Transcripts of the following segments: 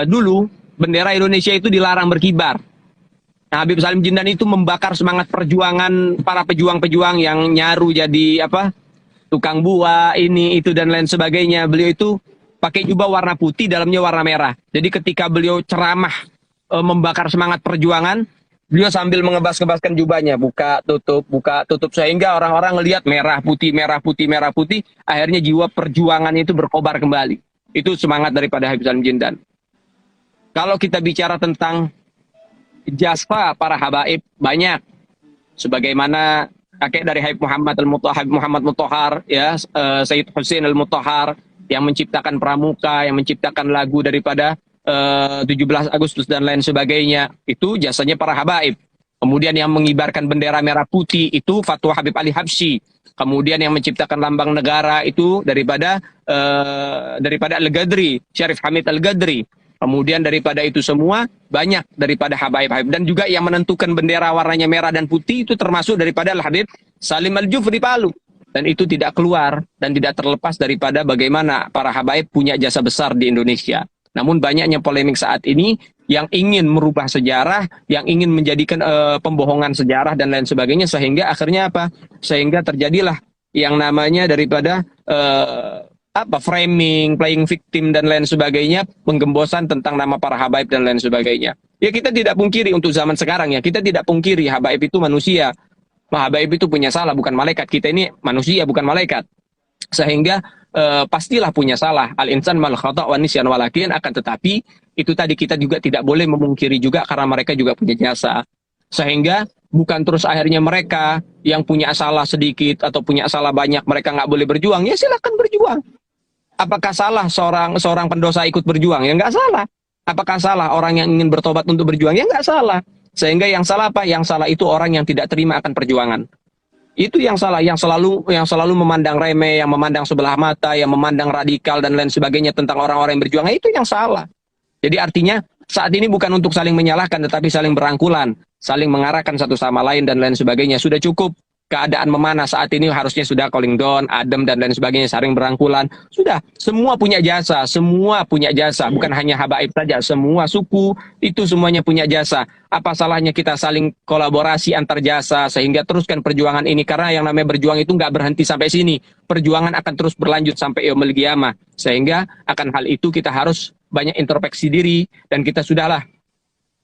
dulu bendera Indonesia itu dilarang berkibar. Nah, Habib Salim Jindan itu membakar semangat perjuangan para pejuang-pejuang yang nyaru jadi apa? Tukang buah, ini itu dan lain sebagainya. Beliau itu pakai jubah warna putih, dalamnya warna merah. Jadi ketika beliau ceramah membakar semangat perjuangan, beliau sambil mengebas-ngebaskan jubahnya, buka tutup sehingga orang-orang ngelihat merah putih merah putih merah putih, akhirnya jiwa perjuangannya itu berkobar kembali. Itu semangat daripada Habib Salim Jindan. Kalau kita bicara tentang jasa para habaib, banyak. Sebagaimana kakek dari Habib Muhammad Mutahar, ya, Sayyid Hussein Al-Mutahar, yang menciptakan pramuka, yang menciptakan lagu daripada 17 Agustus dan lain sebagainya. Itu jasanya para habaib. Kemudian yang mengibarkan bendera merah putih itu Fatwa Habib Ali Habsyi. Kemudian yang menciptakan lambang negara itu daripada Al-Ghadri, Syarif Hamid Al-Ghadri. Kemudian daripada itu semua banyak daripada habaib-habaib, dan juga yang menentukan bendera warnanya merah dan putih itu termasuk daripada Al-Habib Salim Al-Jufri Palu. Dan itu tidak keluar dan tidak terlepas daripada bagaimana para habaib punya jasa besar di Indonesia. Namun banyaknya polemik saat ini yang ingin merubah sejarah, yang ingin menjadikan pembohongan sejarah dan lain sebagainya, sehingga akhirnya apa? Sehingga terjadilah yang namanya daripada framing, playing victim dan lain sebagainya, penggembosan tentang nama para habaib dan lain sebagainya. Ya, kita tidak pungkiri untuk zaman sekarang, ya, kita tidak pungkiri habaib itu manusia. Habaib itu punya salah, bukan malaikat. Kita ini manusia, bukan malaikat. Sehingga pastilah punya salah. Al-insan mal khata' wa nisyan walakin, akan tetapi itu tadi kita juga tidak boleh memungkiri juga karena mereka juga punya jasa. Sehingga bukan terus akhirnya mereka yang punya salah sedikit atau punya salah banyak mereka nggak boleh berjuang. Ya silakan berjuang. Apakah salah seorang pendosa ikut berjuang? Ya nggak salah. Apakah salah orang yang ingin bertobat untuk berjuang? Ya nggak salah. Sehingga yang salah apa? Yang salah itu orang yang tidak terima akan perjuangan. Itu yang salah, yang selalu memandang remeh, yang memandang sebelah mata, yang memandang radikal dan lain sebagainya tentang orang-orang yang berjuang. Itu yang salah. Jadi artinya saat ini bukan untuk saling menyalahkan, tetapi saling berangkulan, saling mengarahkan satu sama lain dan lain sebagainya. Sudah cukup keadaan memanas saat ini, harusnya sudah calling down, adem dan lain sebagainya, saling berangkulan. Sudah, semua punya jasa, bukan hanya habaib saja, semua suku itu semuanya punya jasa. Apa salahnya kita saling kolaborasi antar jasa sehingga teruskan perjuangan ini, karena yang namanya berjuang itu nggak berhenti sampai sini. Perjuangan akan terus berlanjut sampai yaumul qiyamah. Sehingga akan hal itu kita harus banyak introspeksi diri, dan kita sudahlah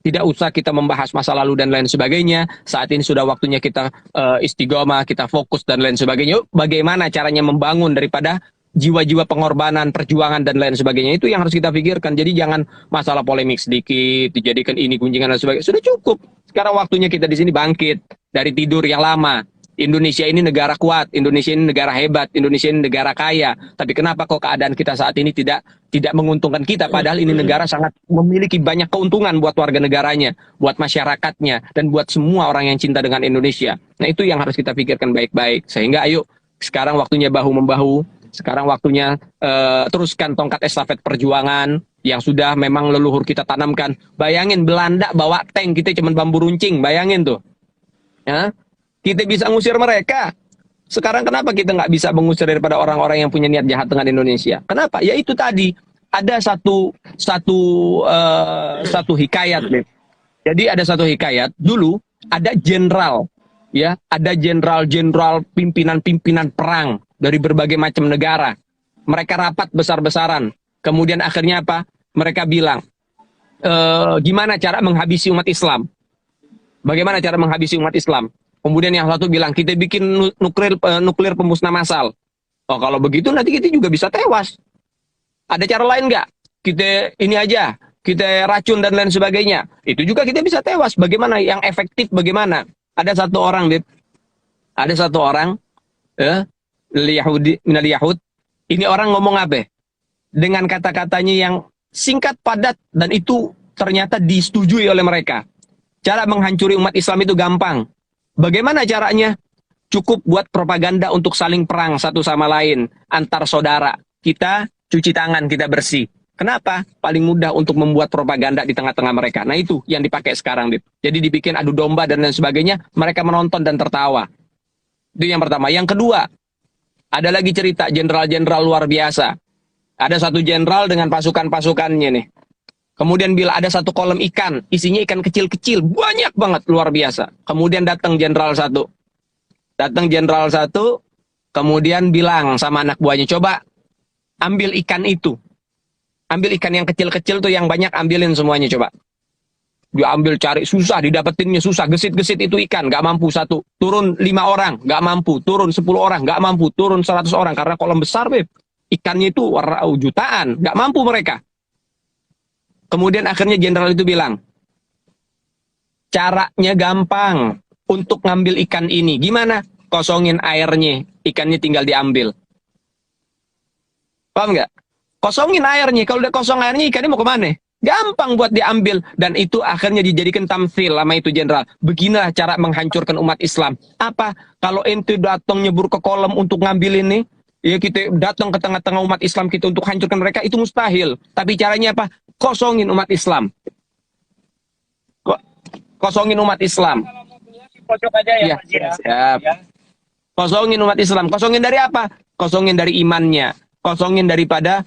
tidak usah kita membahas masa lalu dan lain sebagainya. Saat ini sudah waktunya kita istiqomah, kita fokus dan lain sebagainya. Bagaimana caranya membangun daripada jiwa-jiwa pengorbanan, perjuangan dan lain sebagainya. Itu yang harus kita pikirkan. Jadi jangan masalah polemik sedikit dijadikan ini gunjingan dan sebagainya. Sudah cukup. Sekarang waktunya kita di sini bangkit dari tidur yang lama. Indonesia ini negara kuat, Indonesia ini negara hebat, Indonesia ini negara kaya. Tapi kenapa kok keadaan kita saat ini tidak menguntungkan kita? Padahal ini negara sangat memiliki banyak keuntungan buat warga negaranya, buat masyarakatnya, dan buat semua orang yang cinta dengan Indonesia. Nah, itu yang harus kita pikirkan baik-baik. Sehingga ayo, sekarang waktunya bahu-membahu. Sekarang waktunya teruskan tongkat estafet perjuangan yang sudah memang leluhur kita tanamkan. Bayangin Belanda bawa tank, kita cuma bambu runcing, bayangin tuh. Ya. Kita bisa ngusir mereka. Sekarang kenapa kita nggak bisa mengusir daripada orang-orang yang punya niat jahat dengan Indonesia? Kenapa? Ya itu tadi. Ada satu hikayat, Beb. Jadi ada satu hikayat. Dulu ada jenderal, ya, ada jenderal pimpinan perang dari berbagai macam negara. Mereka rapat besar-besaran. Kemudian akhirnya apa? Mereka bilang, gimana cara menghabisi umat Islam? Bagaimana cara menghabisi umat Islam? Kemudian yang satu bilang, kita bikin nuklir pemusnah massal. Oh, kalau begitu nanti kita juga bisa tewas. Ada cara lain nggak? Kita ini aja, kita racun dan lain sebagainya. Itu juga kita bisa tewas. Bagaimana? Yang efektif bagaimana? Ada satu orang, minal Yahud. Ini orang ngomong apa? Dengan kata-katanya yang singkat, padat, dan itu ternyata disetujui oleh mereka. Cara menghancuri umat Islam itu gampang. Bagaimana caranya? Cukup buat propaganda untuk saling perang satu sama lain antar saudara. Kita cuci tangan, kita bersih. Kenapa? Paling mudah untuk membuat propaganda di tengah-tengah mereka. Nah, itu yang dipakai sekarang, Bib. Jadi dibikin adu domba dan lain sebagainya, mereka menonton dan tertawa. Itu yang pertama. Yang kedua, ada lagi cerita jenderal-jenderal luar biasa. Ada satu jenderal dengan pasukan-pasukannya nih. Kemudian bila ada satu kolam ikan, isinya ikan kecil-kecil, banyak banget, luar biasa. Kemudian datang jenderal satu. Datang jenderal satu, kemudian bilang sama anak buahnya, coba ambil ikan itu. Ambil ikan yang kecil-kecil tuh yang banyak, ambilin semuanya coba. Dia ambil cari, susah, didapetinnya susah. Gesit-gesit itu ikan, gak mampu satu. Turun 5 orang, gak mampu. Turun 10 orang, gak mampu. Turun 100 orang, karena kolam besar, Beb. Ikannya itu jutaan, gak mampu mereka. Kemudian akhirnya jenderal itu bilang, caranya gampang untuk ngambil ikan ini. Gimana? Kosongin airnya, ikannya tinggal diambil. Paham nggak? Kosongin airnya, kalau udah kosong airnya ikannya mau kemana? Gampang buat diambil. Dan itu akhirnya dijadikan tamsil sama itu jenderal. Beginilah cara menghancurkan umat Islam. Apa? Kalau ente datang nyebur ke kolam untuk ngambil ini, ya kita datang ke tengah-tengah umat Islam kita untuk hancurkan mereka, itu mustahil. Tapi caranya apa? Kosongin umat Islam. Kosongin umat Islam. Pojok aja ya, Ya, Mas ya. siap. Ya. Kosongin umat Islam. Kosongin dari apa? Kosongin dari imannya. Kosongin daripada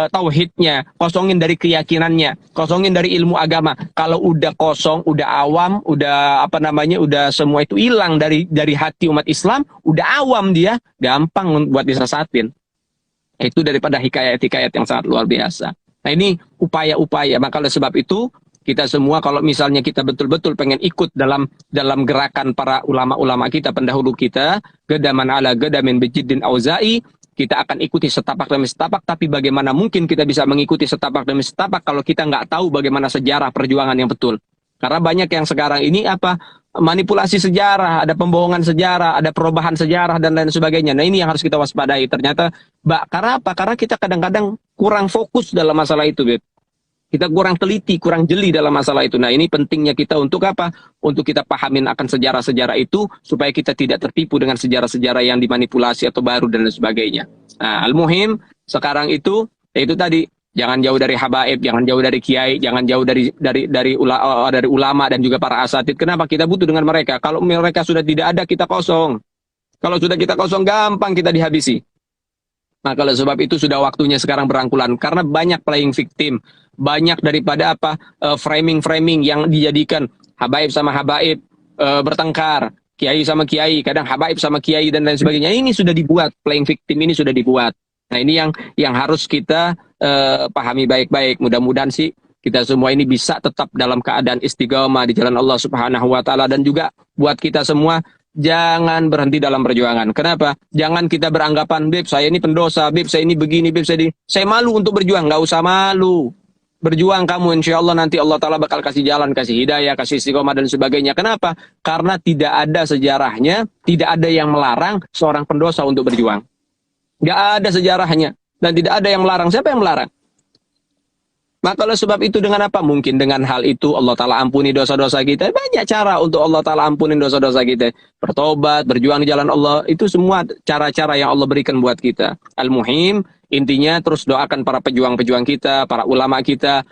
tauhidnya. Kosongin dari keyakinannya. Kosongin dari ilmu agama. Kalau udah kosong, udah awam, udah apa namanya, udah semua itu hilang dari hati umat Islam, udah awam dia, gampang buat disesatin. Itu daripada hikayat-hikayat yang sangat luar biasa. Nah ini upaya-upaya. Maka oleh sebab itu kita semua kalau misalnya kita betul-betul pengen ikut dalam gerakan para ulama-ulama kita, pendahulu kita, gedaman ala gedamin bejiddin auza'i, kita akan ikuti setapak demi setapak. Tapi bagaimana mungkin kita bisa mengikuti setapak demi setapak kalau kita nggak tahu bagaimana sejarah perjuangan yang betul? Karena banyak yang sekarang ini apa, manipulasi sejarah, ada pembohongan sejarah, ada perubahan sejarah dan lain sebagainya. Nah ini yang harus kita waspadai. Ternyata, karena apa? Karena kita kadang-kadang kurang fokus dalam masalah itu, Beb. Kita kurang teliti, kurang jeli dalam masalah itu. Nah ini pentingnya kita untuk apa? Untuk kita pahamin akan sejarah-sejarah itu, supaya kita tidak tertipu dengan sejarah-sejarah yang dimanipulasi atau baru dan lain sebagainya. Nah, al-muhim sekarang itu, yaitu tadi, jangan jauh dari habaib, jangan jauh dari kiai, jangan jauh dari ulama dan juga para asatid. Kenapa? Kita butuh dengan mereka. Kalau mereka sudah tidak ada, kita kosong. Kalau sudah kita kosong, gampang kita dihabisi. Nah, kalau sebab itu sudah waktunya sekarang berangkulan. Karena banyak playing victim. Banyak daripada apa, framing-framing yang dijadikan habaib sama habaib, bertengkar. Kiai sama kiai, kadang habaib sama kiai dan lain sebagainya. Ini sudah dibuat, playing victim ini sudah dibuat. Nah, ini yang harus kita pahami baik-baik. Mudah-mudahan sih kita semua ini bisa tetap dalam keadaan istiqomah di jalan Allah Subhanahu wa taala. Dan juga buat kita semua, jangan berhenti dalam perjuangan. Kenapa? Jangan kita beranggapan, Beb, saya ini pendosa, Beb, saya ini begini, Beb, saya malu untuk berjuang. Nggak usah malu. Berjuang kamu, insya Allah nanti Allah Ta'ala bakal kasih jalan, kasih hidayah, kasih istiqomah dan sebagainya. Kenapa? Karena tidak ada sejarahnya, tidak ada yang melarang seorang pendosa untuk berjuang. Nggak ada sejarahnya. Dan tidak ada yang melarang. Siapa yang melarang? Maka oleh sebab itu dengan apa? Mungkin dengan hal itu Allah Ta'ala ampuni dosa-dosa kita. Banyak cara untuk Allah Ta'ala ampunin dosa-dosa kita. Bertobat, berjuang di jalan Allah. Itu semua cara-cara yang Allah berikan buat kita. Al-muhim, intinya terus doakan para pejuang-pejuang kita, para ulama kita.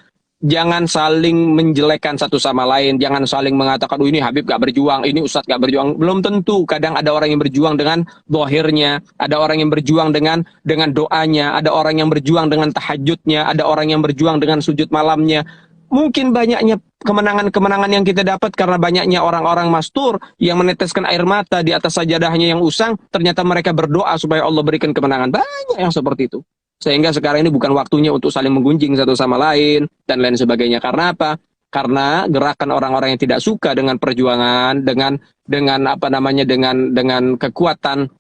Jangan saling menjelekkan satu sama lain. Jangan saling mengatakan, oh ini Habib gak berjuang, ini Ustadz gak berjuang. Belum tentu. Kadang ada orang yang berjuang dengan dohirnya. Ada orang yang berjuang dengan doanya. Ada orang yang berjuang dengan tahajudnya. Ada orang yang berjuang dengan sujud malamnya. Mungkin banyaknya kemenangan-kemenangan yang kita dapat karena banyaknya orang-orang mastur yang meneteskan air mata di atas sajadahnya yang usang. Ternyata mereka berdoa supaya Allah berikan kemenangan. Banyak yang seperti itu. Sehingga sekarang ini bukan waktunya untuk saling menggunjing satu sama lain dan lain sebagainya. Karena apa? Karena gerakan orang-orang yang tidak suka dengan perjuangan, dengan apa namanya, dengan kekuatan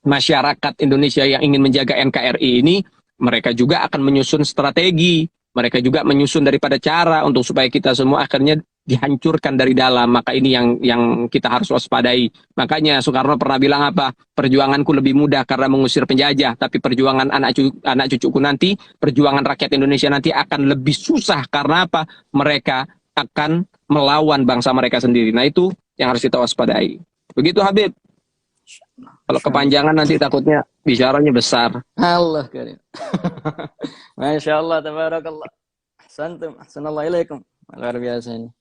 masyarakat Indonesia yang ingin menjaga NKRI ini, mereka juga akan menyusun strategi, mereka juga menyusun daripada cara untuk supaya kita semua akhirnya dihancurkan dari dalam. Maka ini yang kita harus waspadai. Makanya Soekarno pernah bilang apa? Perjuanganku lebih mudah karena mengusir penjajah, tapi perjuangan anak cucuku nanti, perjuangan rakyat Indonesia nanti akan lebih susah. Karena apa? Mereka akan melawan bangsa mereka sendiri. Nah itu yang harus kita waspadai. Begitu Habib. Kalau kepanjangan nanti takutnya bicaranya besar. Allah karim. Masya Allah, tabarakallah. Ahsantum, ahsanallah ilaikum. Luar biasa ini.